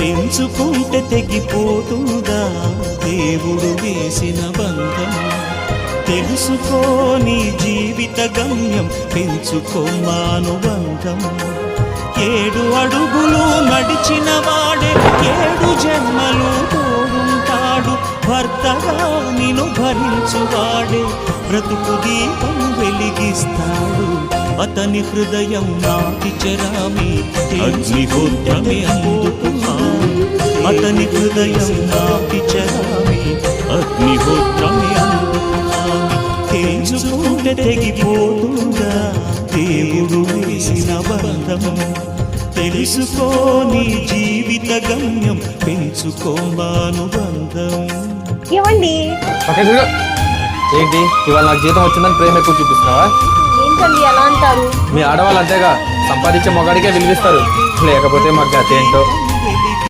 తెంచుకుంటే తెగిపోతుందా దేవుడు వేసిన బంధం? తెలుసుకో నీ జీవిత గమ్యం, పెంచుకోమానుబంధం. 7 అడుగులు నడిచిన వాడే 7 జన్మలు తోడుంటాడు. భర్తగా నిన్ను భరించువాడే బ్రతుకు దీపం వెలిగిస్తాడు. అతని హృదయం నాటి చెరామి అగ్నిహోత్రమే అందుకున్నా. అతని హృదయం నాటి చెరామి అగ్నిహోత్రమే అందుకున్నా. తెలుసుకుంటే తెగిపోతుందా దేవుడు వేసిన బంధం? తెలుసుకో నీ జీవిత గమ్యం, పెంచుకోమానుబంధం. ఏమండి ఏంటి ఇవాళ నాకు జీతం వచ్చిందని ప్రేమ ఎక్కువ చూపిస్తున్నావా? ఏంటండి అలా అంటారు? మీ ఆడవాళ్ళు అంతేగా, సంపాదించే మొగాడికే విలువిస్తారు, లేకపోతే మాకు గత ఏంటో.